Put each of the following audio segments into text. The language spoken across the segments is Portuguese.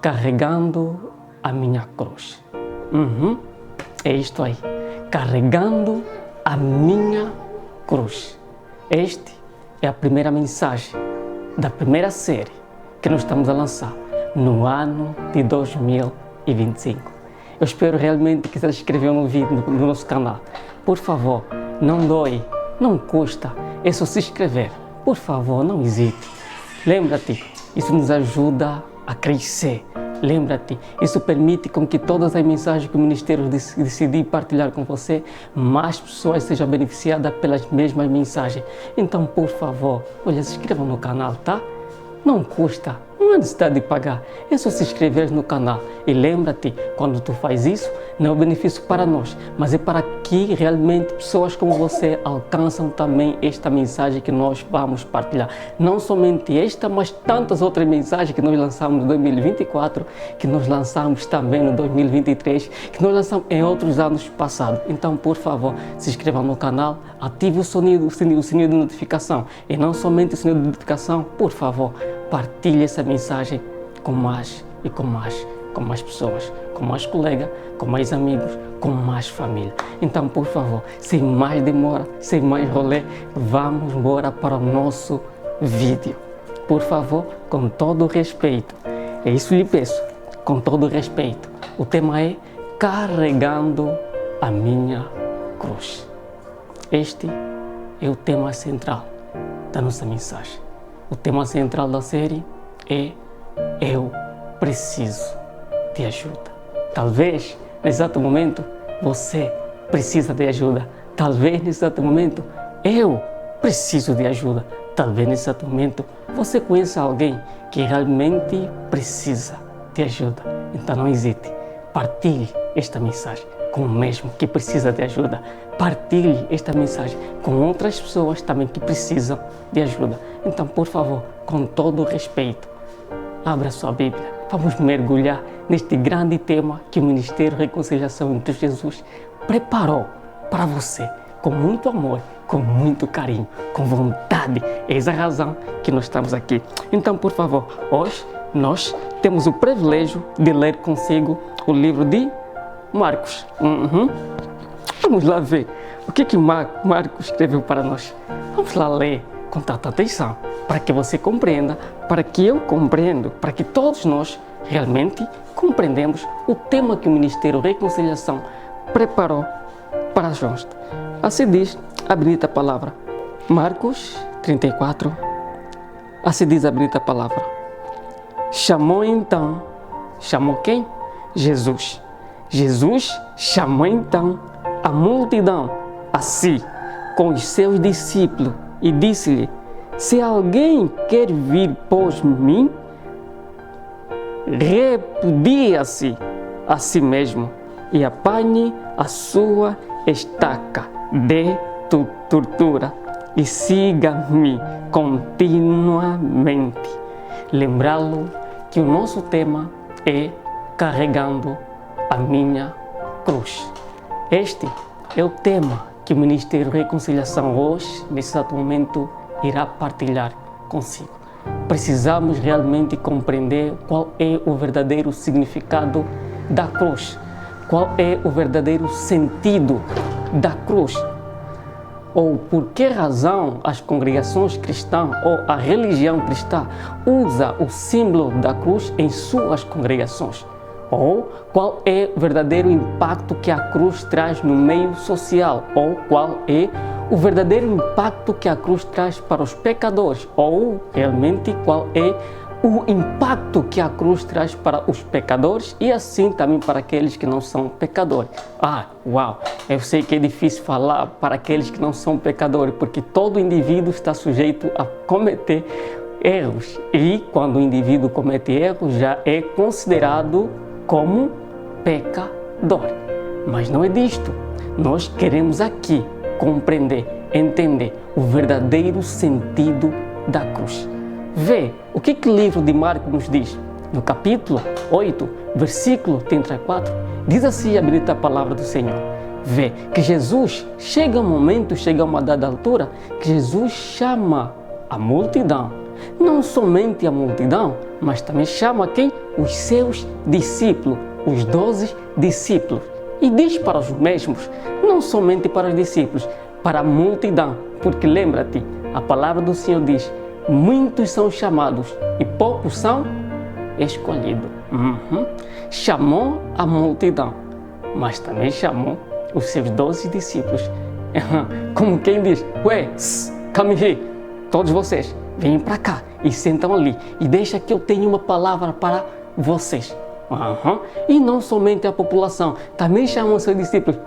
carregando a minha cruz. É isto aí, carregando a minha cruz. Este é a primeira mensagem da primeira série que nós estamos a lançar no ano de 2025. Eu espero realmente que você se inscreveu no vídeo no nosso canal. Por favor, não dói, não custa, é só se inscrever. Por favor, não hesite. Lembra-te, isso nos ajuda a crescer. Lembra-te, isso permite com que todas as mensagens que o Ministério decidir partilhar com você, mais pessoas sejam beneficiadas pelas mesmas mensagens. Então, por favor, olha, se inscreva no canal, tá? Não custa, não há necessidade de pagar, é só se inscrever no canal. E lembra-te, quando tu faz isso, não é um benefício para nós, mas é para que realmente pessoas como você alcançam também esta mensagem que nós vamos partilhar. Não somente esta, mas tantas outras mensagens que nós lançamos em 2024, que nós lançamos também no 2023, que nós lançamos em outros anos passados. Então, por favor, se inscreva no canal, ative o sininho de notificação. E não somente o sininho de notificação, por favor, partilhe essa mensagem com mais e com mais pessoas, com mais colegas, com mais amigos, com mais família. Então, por favor, sem mais demora, sem mais rolê, vamos embora para o nosso vídeo. Por favor, com todo o respeito, é isso que lhe peço, com todo o respeito. O tema é carregando a minha cruz. Este é o tema central da nossa mensagem. O tema central da série é Eu preciso de ajuda. Talvez, nesse exato momento, você precisa de ajuda. Talvez, nesse exato momento, eu preciso de ajuda. Talvez, nesse exato momento, você conheça alguém que realmente precisa de ajuda. Então, não hesite. Partilhe esta mensagem com o mesmo que precisa de ajuda. Partilhe esta mensagem com outras pessoas também que precisam de ajuda. Então, por favor, com todo o respeito, abra sua Bíblia. Vamos mergulhar neste grande tema que o Ministério Reconciliação entre Jesus preparou para você, com muito amor, com muito carinho, com vontade. É essa a razão que nós estamos aqui. Então, por favor, hoje nós temos o privilégio de ler consigo o livro de Marcos. Vamos lá ver o que Marcos escreveu para nós. Vamos lá ler com tanta atenção, para que você compreenda, para que eu compreenda, para que todos nós realmente compreendamos o tema que o Ministério Reconciliação preparou para nós. Assim diz a bendita palavra. Marcos 34, assim diz a bendita palavra. Chamou quem? Jesus. Jesus chamou então a multidão a si, com os seus discípulos, e disse-lhe: se alguém quer vir após mim, repudia-se a si mesmo e apanhe a sua estaca de tortura e siga-me continuamente. Lembrá-lo que o nosso tema é carregando a minha cruz. Este é o tema que o Ministério Reconciliação hoje, nesse exato momento, irá partilhar consigo. Precisamos realmente compreender qual é o verdadeiro significado da cruz, qual é o verdadeiro sentido da cruz, ou por que razão as congregações cristãs ou a religião cristã usa o símbolo da cruz em suas congregações. Ou qual é o verdadeiro impacto que a cruz traz no meio social, ou qual é o verdadeiro impacto que a cruz traz para os pecadores, ou realmente qual é o impacto que a cruz traz para os pecadores e assim também para aqueles que não são pecadores. Eu sei que é difícil falar para aqueles que não são pecadores, porque todo indivíduo está sujeito a cometer erros, e quando o indivíduo comete erros já é considerado como pecador. Mas não é disto. Nós queremos aqui compreender, entender o verdadeiro sentido da cruz. Vê o que o livro de Marcos nos diz. No capítulo 8, versículo 34, diz assim a bendita palavra do Senhor. Vê que Jesus, chega uma dada altura, que Jesus chama a multidão. Não somente a multidão, mas também chama quem? Os seus discípulos, os 12 discípulos. E diz para os mesmos, não somente para os discípulos, para a multidão, porque lembra-te, a palavra do Senhor diz, muitos são chamados e poucos são escolhidos. Chamou a multidão, mas também chamou os seus 12 discípulos. Como quem diz, come here, todos vocês, venham para cá e sentam ali e deixa que eu tenha uma palavra para vocês. E não somente a população, também chamam seus discípulos.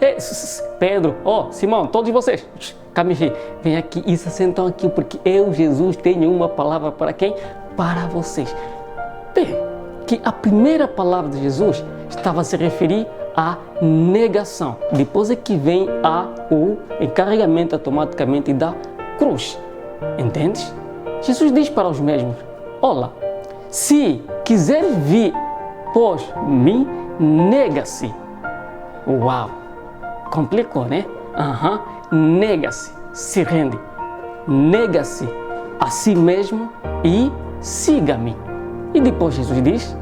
Pedro, Simão, todos vocês, come here, vem aqui e se sentam aqui, porque eu, Jesus, tenho uma palavra para quem? Para vocês. Vê que a primeira palavra de Jesus estava a se referir à negação. Depois é que vem o encarregamento automaticamente da cruz. Entendes? Jesus diz para os mesmos, olha, se quiser vir após mim, nega-se. Uau! Complicou, né? Nega-se, se rende. Nega-se a si mesmo e siga-me. E depois Jesus diz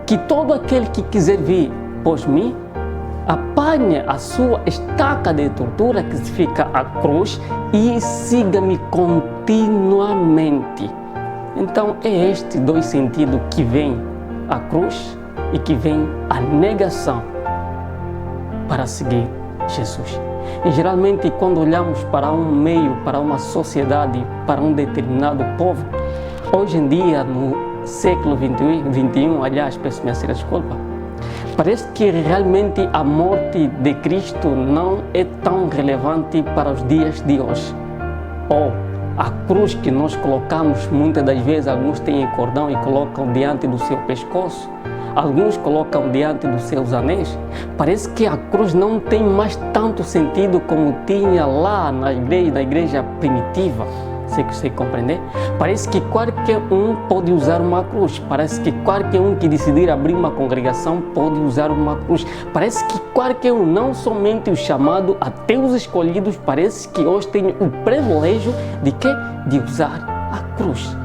que todo aquele que quiser vir após mim, apanha a sua estaca de tortura, que significa a cruz, e siga-me continuamente. Então é este dois sentidos que vem a cruz e que vem a negação para seguir Jesus. E geralmente quando olhamos para um meio, para uma sociedade, para um determinado povo, hoje em dia no século 21, aliás, peço-me a desculpa, parece que realmente a morte de Cristo não é tão relevante para os dias de hoje. Ou a cruz que nós colocamos, muitas das vezes, alguns têm cordão e colocam diante do seu pescoço, alguns colocam diante dos seus anéis. Parece que a cruz não tem mais tanto sentido como tinha lá na igreja primitiva. Sei que você compreender? Parece que qualquer um pode usar uma cruz. Parece que qualquer um que decidir abrir uma congregação pode usar uma cruz. Parece que qualquer um, não somente o chamado, até os escolhidos, parece que hoje tem o privilégio de quê? De usar a cruz.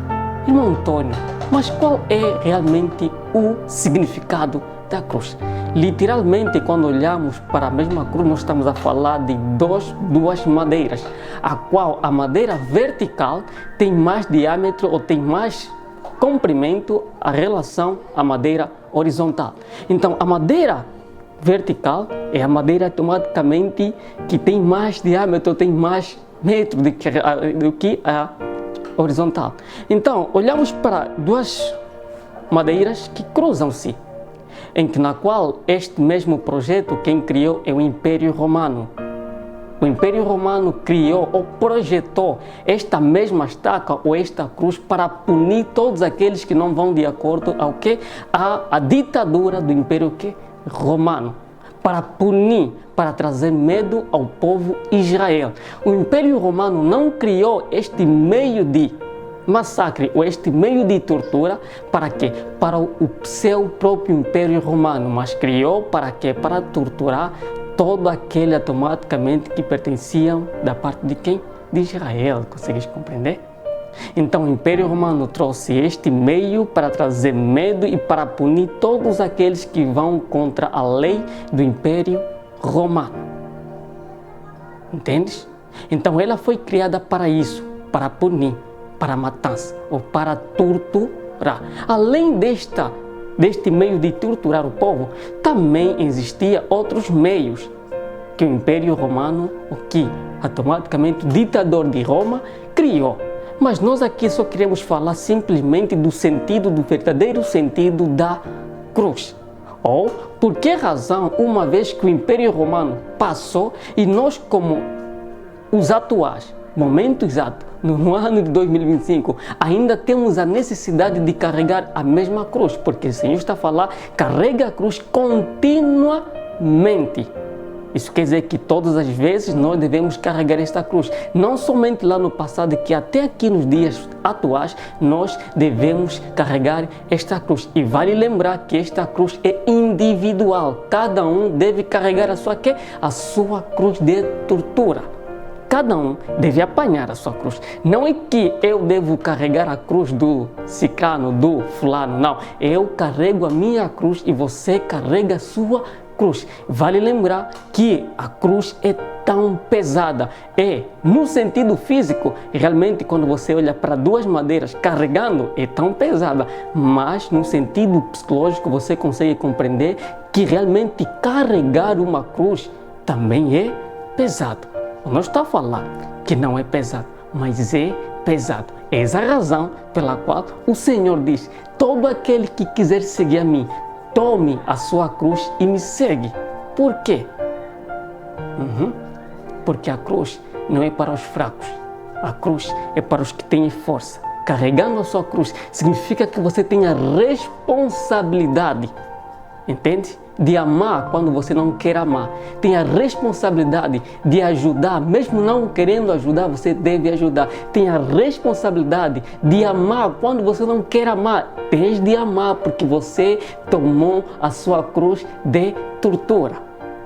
Irmão Antônio, mas qual é realmente o significado da cruz? Literalmente, quando olhamos para a mesma cruz, nós estamos a falar de duas madeiras, a qual a madeira vertical tem mais diâmetro ou tem mais comprimento em relação à madeira horizontal. Então, a madeira vertical é a madeira automaticamente que tem mais diâmetro, tem mais metro do que a horizontal. Então, olhamos para duas madeiras que cruzam-se, na qual este mesmo projeto quem criou é o Império Romano. O Império Romano criou ou projetou esta mesma estaca ou esta cruz para punir todos aqueles que não vão de acordo ao que? A ditadura do Império Romano. Para punir, para trazer medo ao povo Israel. O Império Romano não criou este meio de massacre ou este meio de tortura para quê? Para o seu próprio Império Romano, mas criou para quê? Para torturar todo aquele automaticamente que pertenciam da parte de quem? De Israel, consegues compreender? Então o Império Romano trouxe este meio para trazer medo e para punir todos aqueles que vão contra a lei do Império Romano. Entendes? Então ela foi criada para isso, para punir, para matança ou para torturar. Além deste meio de torturar o povo, também existia outros meios que o Império Romano, o que automaticamente o ditador de Roma, criou. Mas nós aqui só queremos falar simplesmente do verdadeiro sentido da cruz. Ou por que razão, uma vez que o Império Romano passou e nós, como os atuais, momento exato, no ano de 2025, ainda temos a necessidade de carregar a mesma cruz, porque o Senhor está a falar, carrega a cruz continuamente. Isso quer dizer que todas as vezes nós devemos carregar esta cruz. Não somente lá no passado, que até aqui nos dias atuais nós devemos carregar esta cruz. E vale lembrar que esta cruz é individual. Cada um deve carregar a sua cruz de tortura. cada um deve apanhar a sua cruz. Não é que eu devo carregar a cruz do ciclano, do fulano, não. Eu carrego a minha cruz e você carrega a sua cruz. Vale lembrar que a cruz é tão pesada. No sentido físico, realmente quando você olha para duas madeiras carregando, é tão pesada. Mas no sentido psicológico, você consegue compreender que realmente carregar uma cruz também é pesado. Eu não estou a falar que não é pesado, mas é pesado. Essa é a razão pela qual o Senhor diz: todo aquele que quiser seguir a mim, tome a sua cruz e me segue. Por quê? Porque a cruz não é para os fracos. A cruz é para os que têm força. Carregando a sua cruz significa que você tem a responsabilidade, entende? De amar quando você não quer amar. Tem a responsabilidade de ajudar, mesmo não querendo ajudar, você deve ajudar. Tem a responsabilidade de amar quando você não quer amar. Tens de amar porque você tomou a sua cruz de tortura.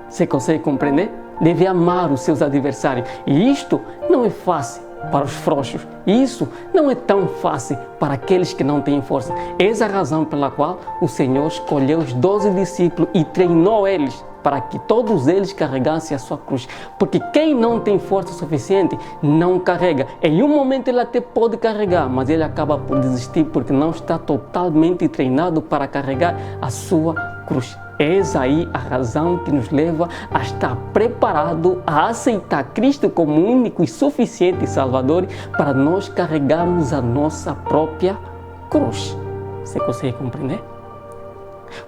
Você consegue compreender? Deve amar os seus adversários. E isto não é fácil para os frouxos. Isso não é tão fácil para aqueles que não têm força. Essa é a razão pela qual o Senhor escolheu os 12 discípulos e treinou eles para que todos eles carregassem a sua cruz. Porque quem não tem força suficiente não carrega. Em um momento ele até pode carregar, mas ele acaba por desistir porque não está totalmente treinado para carregar a sua cruz. Eis aí a razão que nos leva a estar preparado a aceitar Cristo como único e suficiente Salvador para nós carregarmos a nossa própria cruz. Você consegue compreender?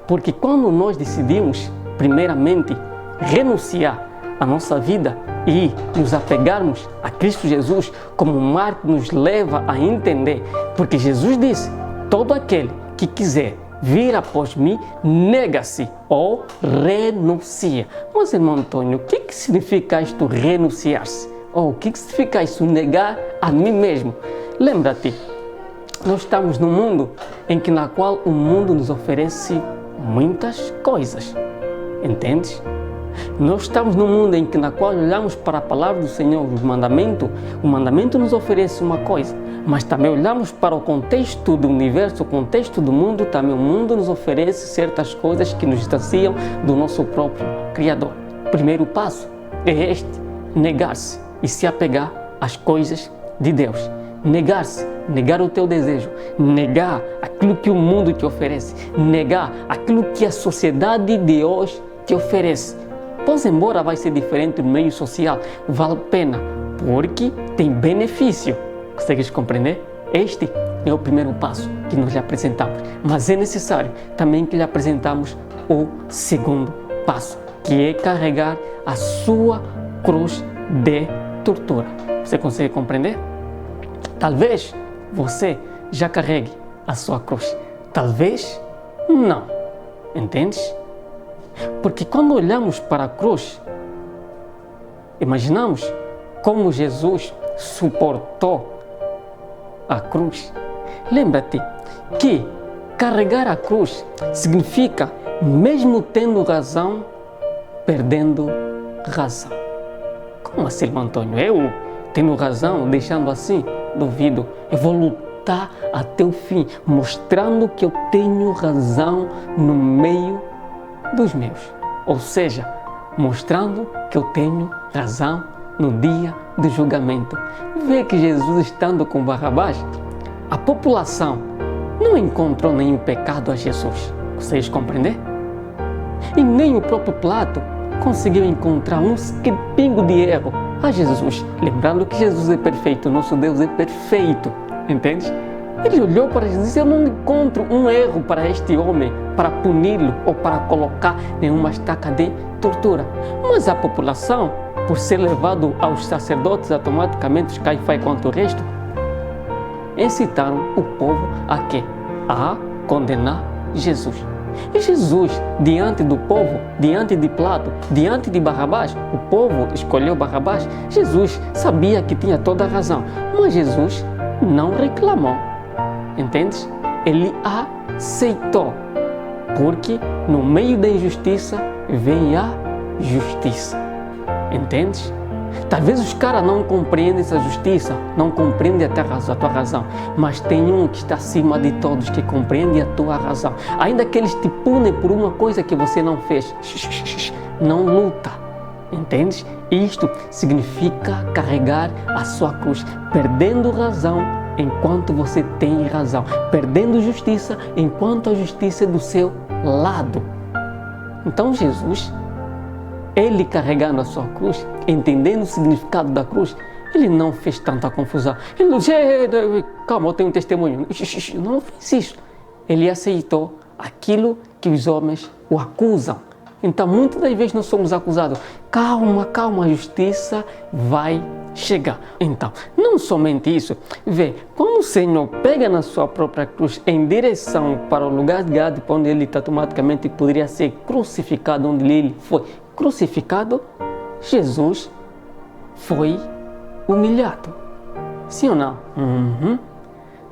Porque quando nós decidimos, primeiramente, renunciar à nossa vida e nos apegarmos a Cristo Jesus como um mar que nos leva a entender, porque Jesus disse: todo aquele que quiser vir após mim, nega-se ou renuncia. Mas, irmão Antônio, o que significa isto renunciar-se? Ou o que significa isso negar a mim mesmo? Lembra-te, nós estamos num mundo na qual o mundo nos oferece muitas coisas. Entendes? Nós estamos num mundo na qual olhamos para a palavra do Senhor, o mandamento nos oferece uma coisa, mas também olhamos para o contexto do universo, o contexto do mundo, também o mundo nos oferece certas coisas que nos distanciam do nosso próprio Criador. O primeiro passo é este: negar-se e se apegar às coisas de Deus. Negar-se, negar o teu desejo, negar aquilo que o mundo te oferece, negar aquilo que a sociedade de hoje te oferece. Pois, embora vai ser diferente no meio social, vale a pena, porque tem benefício. Consegues compreender? Este é o primeiro passo que nós lhe apresentamos, mas é necessário também que lhe apresentamos o segundo passo, que é carregar a sua cruz de tortura. Você consegue compreender? Talvez você já carregue a sua cruz, talvez não. Entendes? Porque quando olhamos para a cruz, imaginamos como Jesus suportou a cruz. Lembra-te que carregar a cruz significa, mesmo tendo razão, perdendo razão. Como assim, irmão Antônio? Eu tendo razão, deixando assim? Duvido. Eu vou lutar até o fim, mostrando que eu tenho razão no meio dos meus. Ou seja, mostrando que eu tenho razão no dia do julgamento. Vê que Jesus, estando com Barrabás, a população não encontrou nenhum pecado a Jesus. Vocês compreendem? E nem o próprio Pilato conseguiu encontrar um pingo de erro a Jesus. Lembrando que Jesus é perfeito, nosso Deus é perfeito. Entende? Ele olhou para Jesus e disse: eu não encontro um erro para este homem, para puni-lo ou para colocar em uma estaca de tortura. Mas a população, por ser levado aos sacerdotes, automaticamente os Caifás quanto o resto, incitaram o povo a quê? A condenar Jesus. E Jesus, diante do povo, diante de Pilato, diante de Barrabás, o povo escolheu Barrabás. Jesus sabia que tinha toda a razão, mas Jesus não reclamou. Entendes? Ele aceitou, porque no meio da injustiça vem a justiça. Entendes? Talvez os caras não compreendem essa justiça, não compreendem a tua razão, mas tem um que está acima de todos, que compreende a tua razão. Ainda que eles te punem por uma coisa que você não fez, não luta, entendes? Isto significa carregar a sua cruz, perdendo razão enquanto você tem razão, perdendo justiça enquanto a justiça é do seu lado. Então Jesus, ele carregando a sua cruz, entendendo o significado da cruz, ele não fez tanta confusão. Ele não disse, calma, eu tenho um testemunho. Não fez isso. Ele aceitou aquilo que os homens o acusam. Então, muitas das vezes nós somos acusados. Calma, calma, a justiça vai chegar. Então, não somente isso. Vê, quando o Senhor pega na sua própria cruz em direção para o lugar de Gade, onde ele automaticamente poderia ser crucificado, onde ele foi crucificado, Jesus foi humilhado. Sim ou não?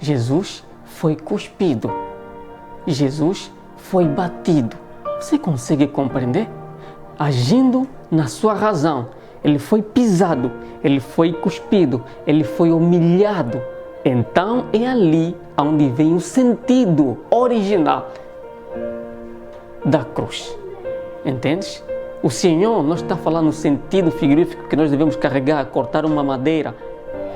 Jesus foi cuspido. Jesus foi batido. Você consegue compreender? Agindo na sua razão, ele foi pisado, ele foi cuspido, ele foi humilhado. Então é ali onde vem o sentido original da cruz. Entendes? O Senhor não está falando no sentido frigorífico que nós devemos carregar, cortar uma madeira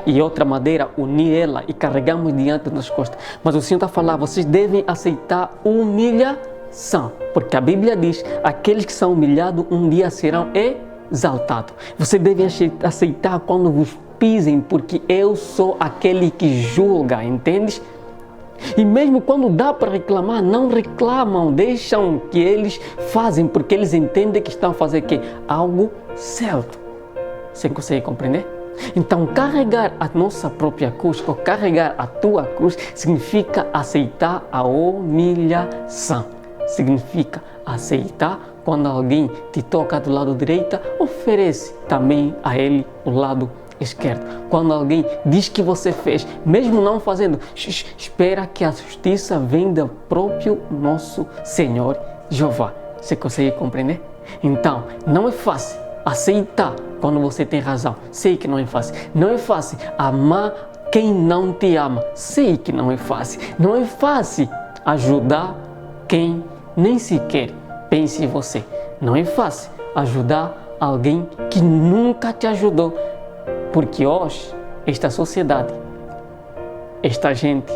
e outra madeira, unir ela e carregamos diante das costas. Mas o Senhor está falando, vocês devem aceitar humilhação, porque a Bíblia diz, aqueles que são humilhados um dia serão exaltados. Você deve aceitar quando vos pisem, porque eu sou aquele que julga, entendes? E mesmo quando dá para reclamar, não reclamam, deixam que eles fazem, porque eles entendem que estão a fazer que algo certo. Você consegue compreender? Então, carregar a nossa própria cruz, ou carregar a tua cruz, significa aceitar a humilhação. Significa aceitar quando alguém te toca do lado direito, oferece também a ele o lado esquerdo. Quando alguém diz que você fez, mesmo não fazendo, espera que a justiça venha do próprio nosso Senhor Jeová. Você consegue compreender? Então, não é fácil aceitar quando você tem razão. Sei que não é fácil. Não é fácil amar quem não te ama. Sei que não é fácil. Não é fácil ajudar quem nem sequer pensa em você. Não é fácil ajudar alguém que nunca te ajudou. Porque hoje, esta sociedade, esta gente,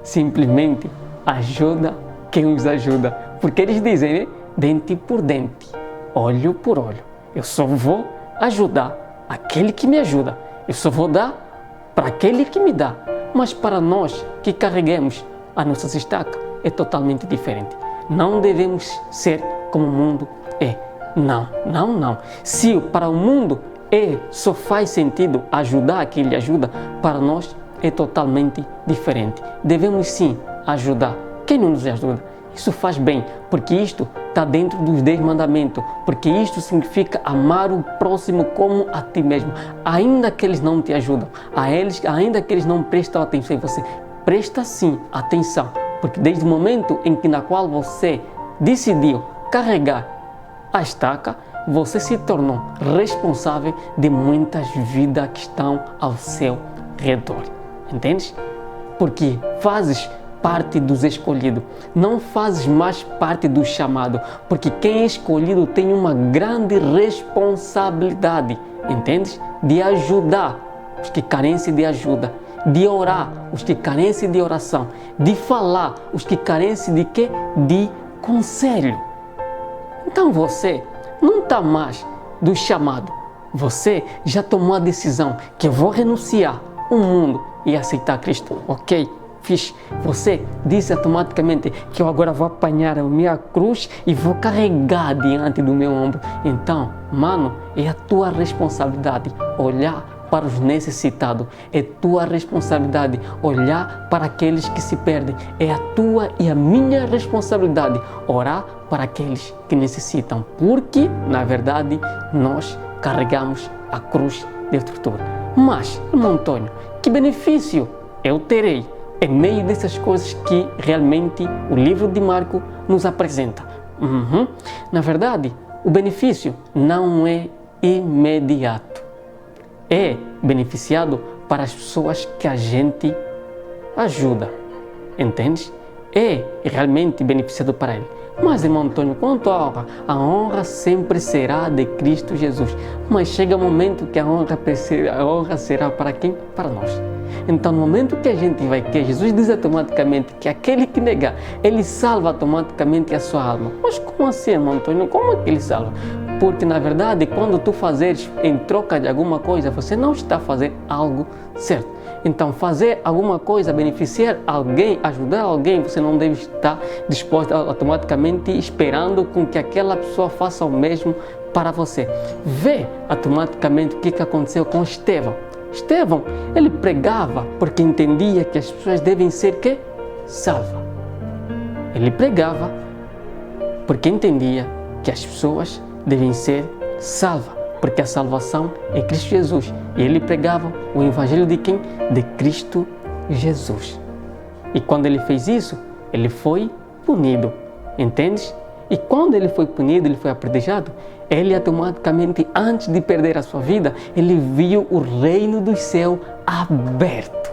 simplesmente ajuda quem os ajuda. Porque eles dizem, né? Dente por dente, olho por olho. Eu só vou ajudar aquele que me ajuda. Eu só vou dar para aquele que me dá. Mas para nós que carregamos a nossa estaca, é totalmente diferente. Não devemos ser como o mundo é. Não, não, não. Se para o mundo só faz sentido ajudar a quem lhe ajuda, para nós é totalmente diferente. Devemos sim ajudar quem não nos ajuda. Isso faz bem, porque isto está dentro dos 10 mandamentos, porque isto significa amar o próximo como a ti mesmo. Ainda que eles não te ajudam, ainda que eles não prestam atenção em você, presta sim atenção, porque desde o momento na qual você decidiu carregar a estaca, você se tornou responsável de muitas vidas que estão ao seu redor. Entendes? Porque fazes parte dos escolhidos, não fazes mais parte do chamado, porque quem é escolhido tem uma grande responsabilidade, entendes? De ajudar os que carecem de ajuda, de orar os que carecem de oração, de falar os que carecem de quê? De conselho. Então você não está mais do chamado. Você já tomou a decisão que eu vou renunciar ao mundo e aceitar Cristo. Ok, fiz. Você disse automaticamente que eu agora vou apanhar a minha cruz e vou carregar diante do meu ombro. Então, mano, é a tua responsabilidade olhar para os necessitados. É tua responsabilidade olhar para aqueles que se perdem. É a tua e a minha responsabilidade orar para aqueles que necessitam. Porque, na verdade, nós carregamos a cruz de estrutura. Mas, irmão Antônio, que benefício eu terei em meio dessas coisas que realmente o livro de Marcos nos apresenta? Na verdade, o benefício não é imediato. é beneficiado para as pessoas que a gente ajuda, entende? É realmente beneficiado para ele. Mas, irmão Antônio, quanto à honra? A honra sempre será de Cristo Jesus. Mas chega um momento que a honra será para quem? Para nós. Então, no momento que a gente vai ter, Jesus diz automaticamente que aquele que negar, ele salva automaticamente a sua alma. Mas como assim, irmão Antônio? Como é que ele salva? Porque, na verdade, quando tu fazeres em troca de alguma coisa, você não está fazendo algo certo. Então, fazer alguma coisa, beneficiar alguém, ajudar alguém, você não deve estar disposto automaticamente esperando com que aquela pessoa faça o mesmo para você. Vê automaticamente o que aconteceu com Estevão. Estevão, ele pregava porque entendia que as pessoas devem ser que? Salvas. Ele pregava porque entendia que as pessoas devem ser salvas, porque a salvação é Cristo Jesus. E ele pregava o evangelho de quem? De Cristo Jesus. E quando ele fez isso, ele foi punido, entendes? E quando ele foi punido, ele foi apedrejado, ele automaticamente, antes de perder a sua vida, ele viu o reino do céu aberto.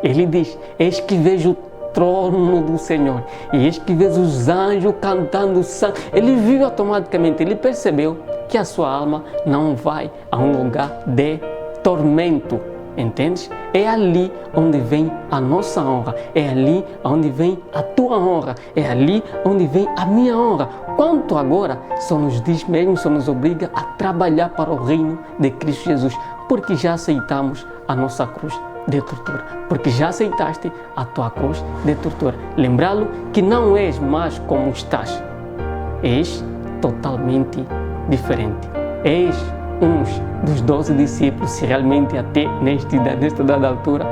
Ele diz: eis que vejo o trono do Senhor, e eis que vejo os anjos cantando santo. Ele viu automaticamente, ele percebeu que a sua alma não vai a um lugar de tormento, entendes? É ali onde vem a nossa honra, é ali onde vem a tua honra, é ali onde vem a minha honra. Quanto agora, só nos diz mesmo, só nos obriga a trabalhar para o reino de Cristo Jesus, porque já aceitamos a nossa cruz de tortura, porque já aceitaste a tua cruz de tortura. Lembrá-lo que não és mais como estás, és totalmente diferente. És uns dos 12 discípulos, se realmente até nesta dada altura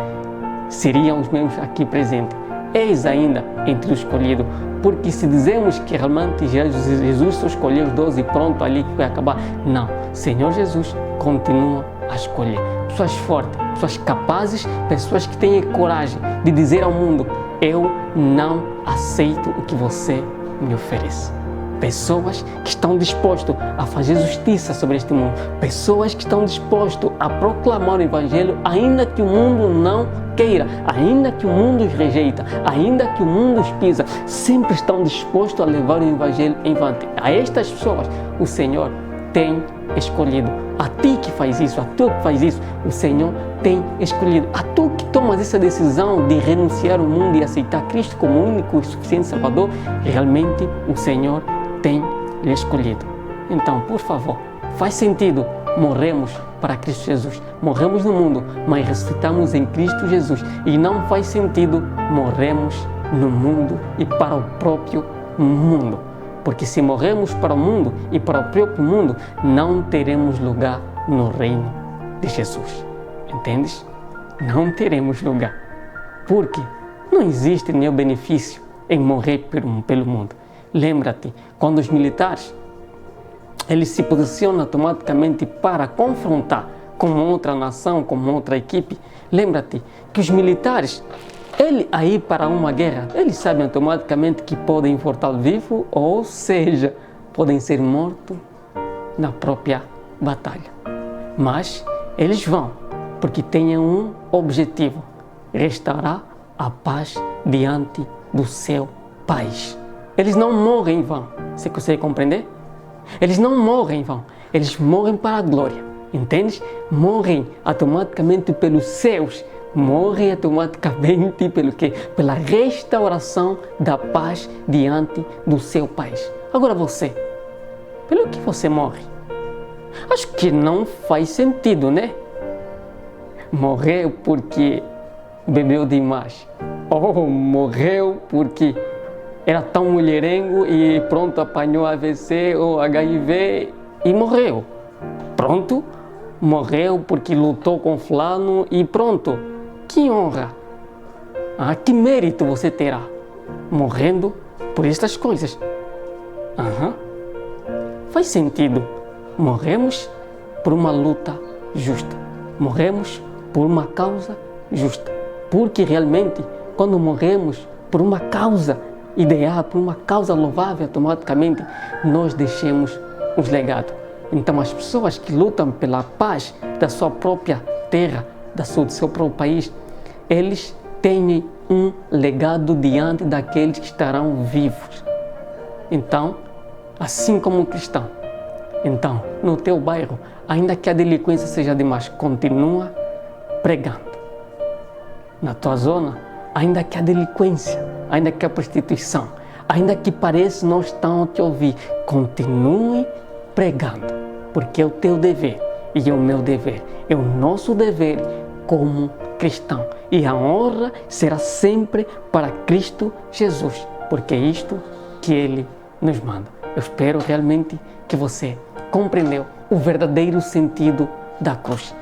seriam os mesmos aqui presentes. És ainda entre os escolhidos, porque se dizemos que realmente Jesus só escolheu os 12 e pronto, ali que vai acabar. Não, Senhor Jesus continua a escolher pessoas fortes, pessoas capazes, pessoas que têm coragem de dizer ao mundo: eu não aceito o que você me oferece. Pessoas que estão dispostas a fazer justiça sobre este mundo. Pessoas que estão dispostas a proclamar o Evangelho, ainda que o mundo não queira, ainda que o mundo os rejeita, ainda que o mundo os pisa. Sempre estão dispostos a levar o Evangelho em vante. A estas pessoas, o Senhor tem escolhido. A ti que faz isso, a tu que faz isso, o Senhor tem escolhido. A tu que tomas essa decisão de renunciar ao mundo e aceitar Cristo como o único e suficiente Salvador, realmente o Senhor tem lhe escolhido. Então, por favor, faz sentido morremos para Cristo Jesus. Morremos no mundo, mas ressuscitamos em Cristo Jesus. E não faz sentido morremos no mundo e para o próprio mundo. Porque se morremos para o mundo e para o próprio mundo, não teremos lugar no reino de Jesus. Entendes? Não teremos lugar. Porque não existe nenhum benefício em morrer pelo mundo. Lembra-te, quando os militares eles se posicionam automaticamente para confrontar com outra nação, com outra equipe, lembra-te que os militares, ele aí para uma guerra, eles sabem automaticamente que podem voltar vivo, ou seja, podem ser mortos na própria batalha. Mas eles vão, porque têm um objetivo: restaurar a paz diante do seu país. Eles não morrem em vão. Você consegue compreender? Eles não morrem em vão. Eles morrem para a glória. Entendes? Morrem automaticamente pelos céus. Morrem automaticamente pelo quê? Pela restauração da paz diante do seu país. Agora você, pelo que você morre? Acho que não faz sentido, né? Morreu porque bebeu demais. Ou morreu porque era tão mulherengo e pronto, apanhou AVC ou HIV e morreu. Pronto, morreu porque lutou com fulano e pronto. Que honra! Que mérito você terá morrendo por estas coisas? Faz sentido. Morremos por uma luta justa. Morremos por uma causa justa. Porque realmente, quando morremos por uma causa ideal, por uma causa louvável, automaticamente nós deixamos os legados. Então as pessoas que lutam pela paz da sua própria terra, do seu próprio país, eles têm um legado diante daqueles que estarão vivos. Então, assim como um cristão, então, no teu bairro, ainda que a delinquência seja demais, continua pregando. Na tua zona, ainda que a delinquência, ainda que a prostituição, ainda que pareça não estão a te ouvir, continue pregando, porque é o teu dever e é o meu dever, é o nosso dever como cristão. E a honra será sempre para Cristo Jesus, porque é isto que Ele nos manda. Eu espero realmente que você compreendeu o verdadeiro sentido da cruz.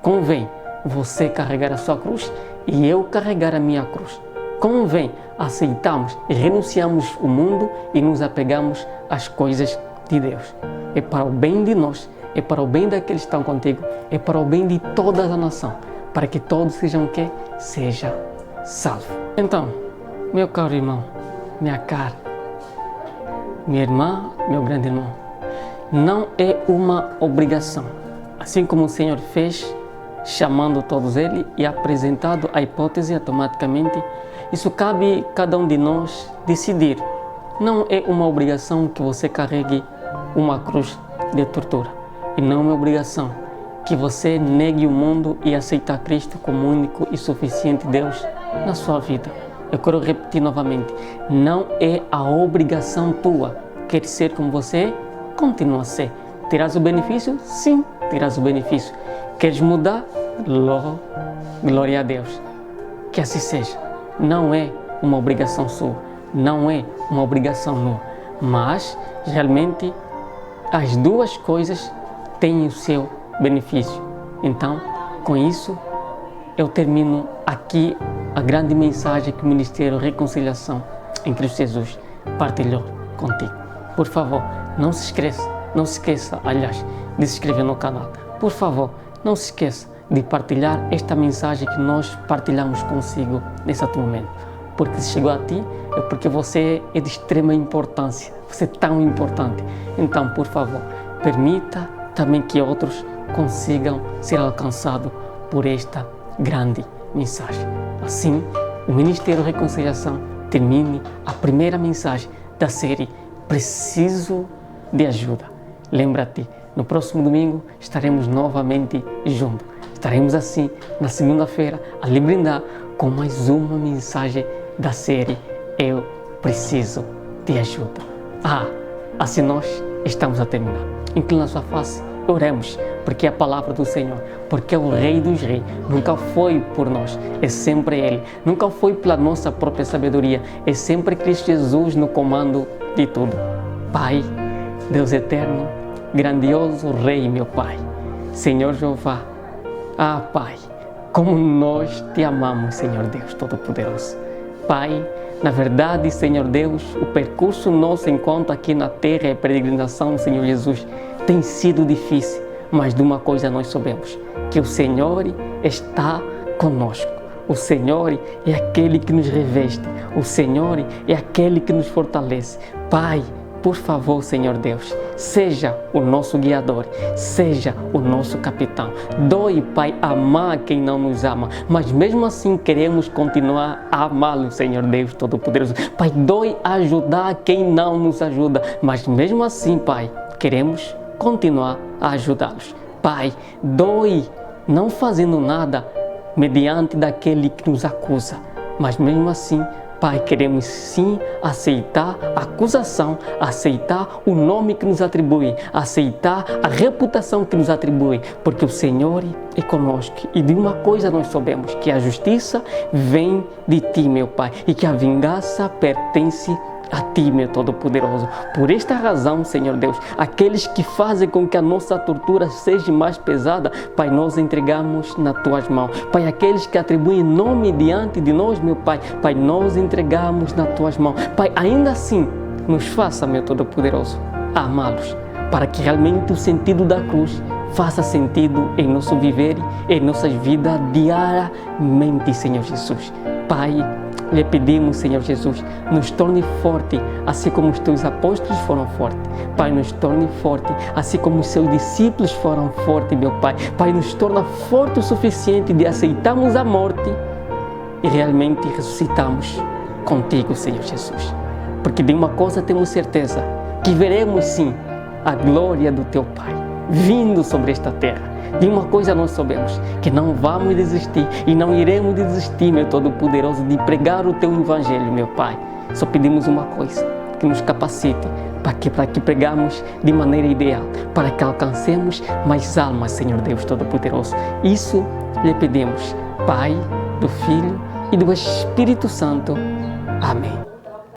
Convém você carregar a sua cruz e eu carregar a minha cruz. Convém aceitarmos e renunciarmos o mundo e nos apegamos às coisas de Deus. É para o bem de nós, é para o bem daqueles que estão contigo, é para o bem de toda a nação, para que todos sejam o quê? Seja salvo. Então, meu caro irmão, minha cara, minha irmã, meu grande irmão, não é uma obrigação. Assim como o Senhor fez, chamando todos eles e apresentado a hipótese automaticamente, isso cabe a cada um de nós decidir. Não é uma obrigação que você carregue uma cruz de tortura. E não é uma obrigação que você negue o mundo e aceitar Cristo como único e suficiente Deus na sua vida. Eu quero repetir novamente, não é a obrigação tua. Quer ser como você é? Continua a ser. Terás o benefício? Sim, terás o benefício. Queres mudar? Glória a Deus. Que assim seja. Não é uma obrigação sua, não é uma obrigação nua, mas realmente as duas coisas têm o seu benefício. Então, com isso, eu termino aqui a grande mensagem que o Ministério Reconciliação em Cristo Jesus partilhou contigo. Por favor, não se esqueça, aliás, de se inscrever no canal. Por favor, não se esqueça de partilhar esta mensagem que nós partilhamos consigo nesse atual momento. Porque se chegou a ti, é porque você é de extrema importância, você é tão importante. Então, por favor, permita também que outros consigam ser alcançados por esta grande mensagem. Assim, o Ministério Reconciliação termine a primeira mensagem da série Preciso de Ajuda. Lembra-te, no próximo domingo estaremos novamente juntos. Estaremos assim na segunda-feira a lhe brindar com mais uma mensagem da série Eu Preciso de Ajuda. Assim nós estamos a terminar. Inclina a sua face, oremos, porque é a palavra do Senhor, porque é o Rei dos Reis. Nunca foi por nós, é sempre Ele. Nunca foi pela nossa própria sabedoria, é sempre Cristo Jesus no comando de tudo. Pai, Deus eterno, grandioso Rei, meu Pai, Senhor Jeová, Pai, como nós te amamos, Senhor Deus Todo-Poderoso. Pai, na verdade, Senhor Deus, o percurso nosso enquanto aqui na terra é peregrinação, Senhor Jesus, tem sido difícil, mas de uma coisa nós sabemos, que o Senhor está conosco. O Senhor é aquele que nos reveste, o Senhor é aquele que nos fortalece. Pai, por favor, Senhor Deus, seja o nosso guiador, seja o nosso capitão. Dói, Pai, amar quem não nos ama, mas mesmo assim queremos continuar a amá-lo, Senhor Deus Todo-Poderoso. Pai, dói ajudar quem não nos ajuda, mas mesmo assim, Pai, queremos continuar a ajudá-los. Pai, dói não fazendo nada mediante daquele que nos acusa, mas mesmo assim, Pai, queremos sim aceitar a acusação, aceitar o nome que nos atribui, aceitar a reputação que nos atribui, porque o Senhor é conosco. E de uma coisa nós sabemos, que a justiça vem de Ti, meu Pai, e que a vingança pertence a Ti, meu Todo-Poderoso. Por esta razão, Senhor Deus, aqueles que fazem com que a nossa tortura seja mais pesada, Pai, nós entregamos nas Tuas mãos. Pai, aqueles que atribuem nome diante de nós, meu Pai, Pai, nós entregamos nas Tuas mãos. Pai, ainda assim, nos faça, meu Todo-Poderoso, amá-los, para que realmente o sentido da cruz faça sentido em nosso viver, em nossas vidas diariamente, Senhor Jesus. Pai, lhe pedimos, Senhor Jesus, nos torne forte, assim como os teus apóstolos foram fortes. Pai, nos torne forte, assim como os seus discípulos foram fortes, meu Pai. Pai, nos torna forte o suficiente de aceitarmos a morte e realmente ressuscitamos contigo, Senhor Jesus. Porque de uma coisa temos certeza, que veremos sim a glória do teu Pai vindo sobre esta terra. De uma coisa nós sabemos, que não vamos desistir e não iremos desistir, meu Todo-Poderoso, de pregar o teu Evangelho, meu Pai. Só pedimos uma coisa, que nos capacite para que pregamos de maneira ideal, para que alcancemos mais almas, Senhor Deus Todo-Poderoso. Isso lhe pedimos, Pai, do Filho e do Espírito Santo. Amém.